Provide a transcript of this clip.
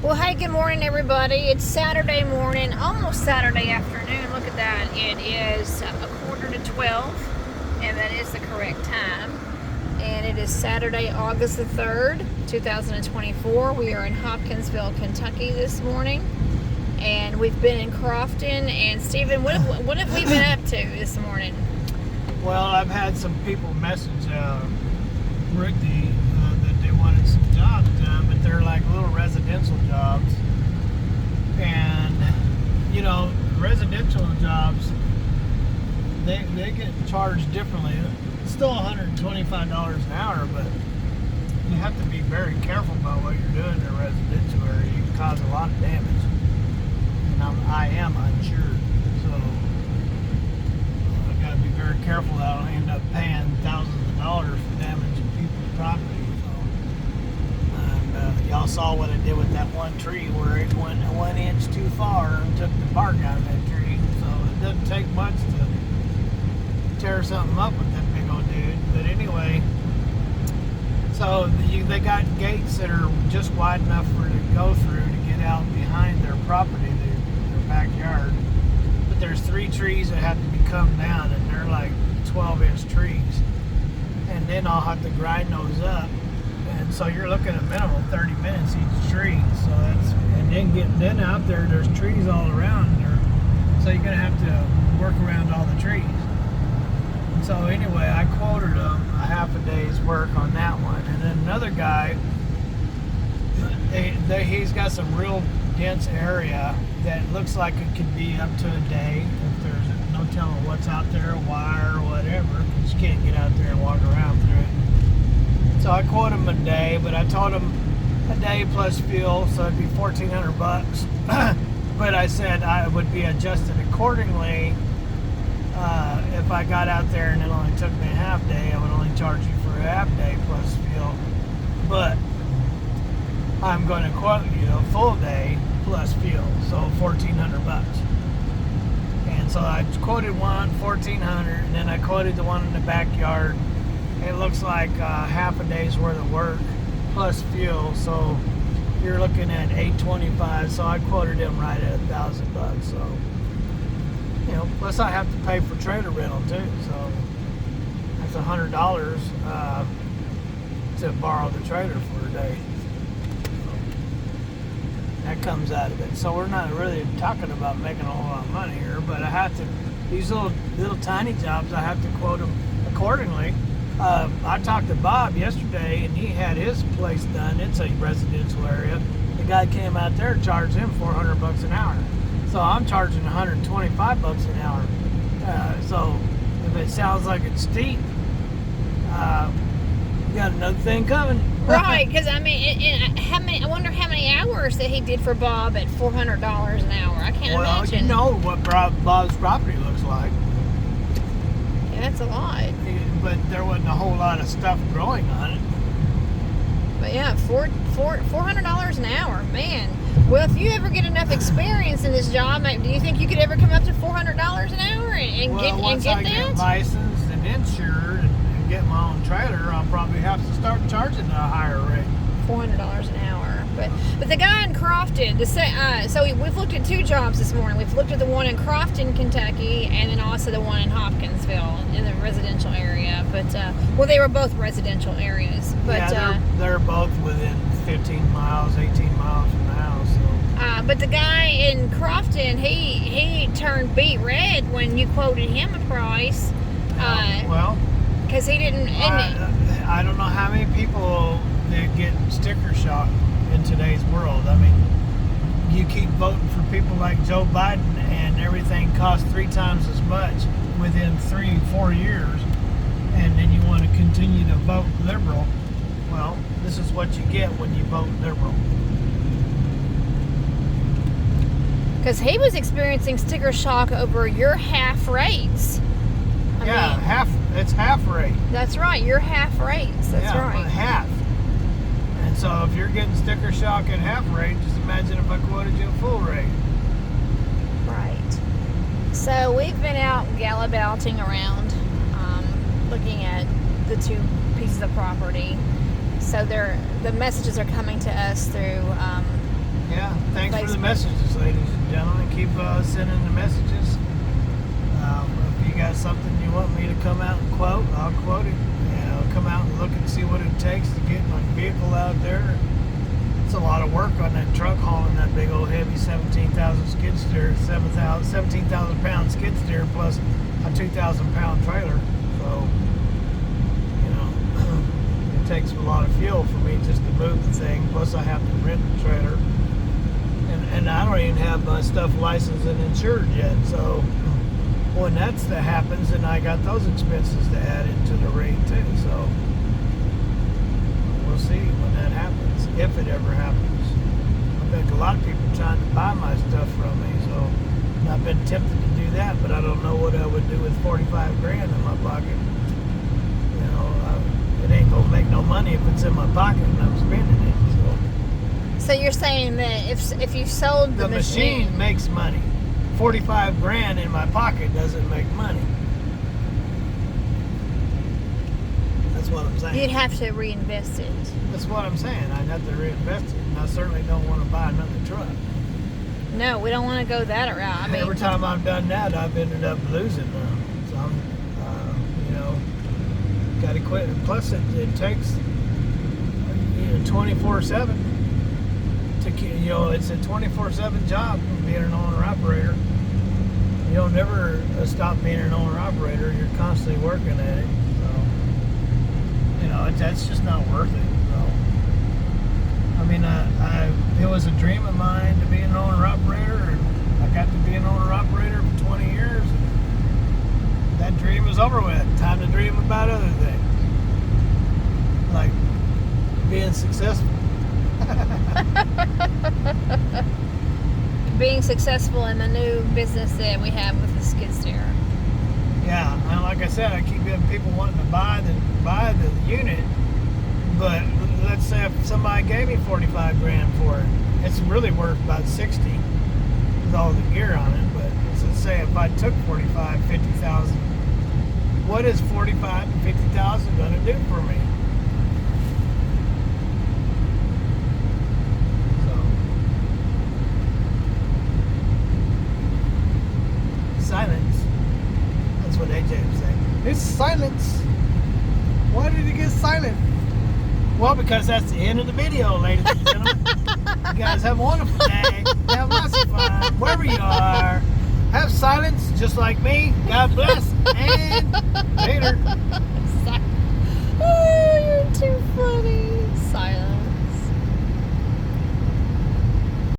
Well, hey, good morning, everybody. It's Saturday morning, almost Saturday afternoon. Look at that. It is a quarter to 12, and that is the correct time. And it is Saturday, August the 3rd, 2024. We are in Hopkinsville, Kentucky this morning. And we've been in Crofton. And Stephen, what have we been up to this morning? Well, I've had some people message Ricky that they wanted some jobs done, but they're like little residential jobs. And, you know, residential jobs, they get charged differently. It's still $125 an hour, but you have to be very careful about what you're doing in a residential area. You can cause a lot of damage. And I am unsure, so I've got to be very careful that I don't end up paying thousands of dollars for damaging people's property. And y'all saw what I did with that one tree where it went 1 inch too far and took the bark out of that tree. So it doesn't take much to tear something up with that big old dude. But anyway, so they got gates that are just wide enough for it to go through to get out behind their property, their backyard. But there's 3 trees that have to be come down, and they're like 12-inch trees. And then I'll have to grind those up. And so you're looking at a minimum of 30 minutes each tree. So that's, and then getting out there's trees all around there. So you're gonna have to work around all the trees. And so anyway, I quoted him a half a day's work on that one. And then another guy, he's got some real dense area that looks like it could be up to a day if there's no telling what's out there, wire or whatever. You just can't get out there and walk around through it. So I quoted him a day, but I told him a day plus fuel, so it'd be $1,400. But I said I would be adjusted accordingly. If I got out there and it only took me a half day, I would only charge you for a half day plus fuel. But I'm going to quote you a full day plus fuel, so $1,400. And so I quoted one $1,400, and then I quoted the one in the backyard. It looks like half a day's worth of work plus fuel, so you're looking at $825. So I quoted him right at $1,000. So, you know, plus I have to pay for trailer rental too. So that's $100 to borrow the trailer for a day. That comes out of it. So we're not really talking about making a whole lot of money here, but I have to, these little tiny jobs, I have to quote them accordingly. I talked to Bob yesterday, and he had his place done. It's a residential area. The guy came out there and charged him $400 an hour. So I'm charging $125 an hour. So if it sounds like it's steep, you got another thing coming. Right, because I mean, I wonder how many hours that he did for Bob at $400 an hour. I can't imagine. Well, you know what Bob's property looks like. Yeah, that's a lot. But there wasn't a whole lot of stuff growing on it. But yeah, $400 an hour, man. Well, if you ever get enough experience in this job, do you think you could ever come up to $400 an hour and get once I get licensed and insured and get my own trailer, I'll probably have to start charging a higher rate. $400 an hour. But the guy in Crofton, so we've looked at 2 jobs this morning. We've looked at the one in Crofton, Kentucky, and then also the one in Hopkinsville in the residential area. But well, they were both residential areas. But yeah, they're both within 15 miles, 18 miles from the house. So. But the guy in Crofton, he turned beet red when you quoted him a price. Well, because he didn't. I don't know how many people that get sticker shock in today's world. I mean, you keep voting for people like Joe Biden, and everything costs 3 times as much within 3-4 years, and then you want to continue to vote liberal. Well, this is what you get when you vote liberal. Because he was experiencing sticker shock over your half rates. I mean, it's half rate. That's right, your half rates. That's right. Half. And so if you're getting sticker shock at half rate, just imagine if I quoted you a full rate. Right. So we've been out gallivanting around, looking at the 2 pieces of property. So the messages are coming to us through messages, ladies and gentlemen. Keep sending the messages. If you got something you want me to come out and quote, I'll quote it. And I'll come out and look and see what it takes to get my vehicle out there. It's a lot of work on that truck hauling that big old heavy 17,000 skid steer, 17,000 pound skid steer plus a 2,000 pound trailer. So, you know, it takes a lot of fuel for me just to move the thing. Plus, I have to rent the trailer, and I don't even have my stuff licensed and insured yet. So, when that happens, then I got those expenses to add into the rate too. So, we'll see when that happens, if it ever happens. I think a lot of people are trying to buy my stuff from me, so I've been tempted to do that, but I don't know what I would do with 45 grand in my pocket. You know, it ain't gonna make no money if it's in my pocket and I'm spending it. So you're saying that if you sold the machine makes money. 45 grand in my pocket doesn't make money. That's what I'm saying. You'd have to reinvest it. That's what I'm saying. I'd have to reinvest it, and I certainly don't want to buy another truck. No, we don't want to go that route. I mean, every time I've done that, I've ended up losing them. So I'm, you know, got to quit. Plus, it takes 24/7 to, you know, it's a 24/7 job being an owner-operator. You don't never stop being an owner-operator. You're constantly working at it. So, you know, that's just not worth it. So, I mean, it was a dream of mine to be an owner-operator, and I got to be an owner-operator for 20 years. And that dream is over with. Time to dream about other things, like being successful. Being successful in the new business that we have with the skid steer. Yeah, and like I said, I keep getting people wanting to buy the unit, but let's say if somebody gave me 45 grand for it, it's really worth about 60 with all the gear on it. But let's say if I took 45, 50,000, what is 45 and 50,000 going to do for me? Silence. That's what AJ was saying. It's silence. Why did it get silent? Well, because that's the end of the video, ladies and gentlemen. You guys have a wonderful day. Have lots of fun. Wherever you are. Have silence, just like me. God bless. And later. Oh, you're too funny. Silence.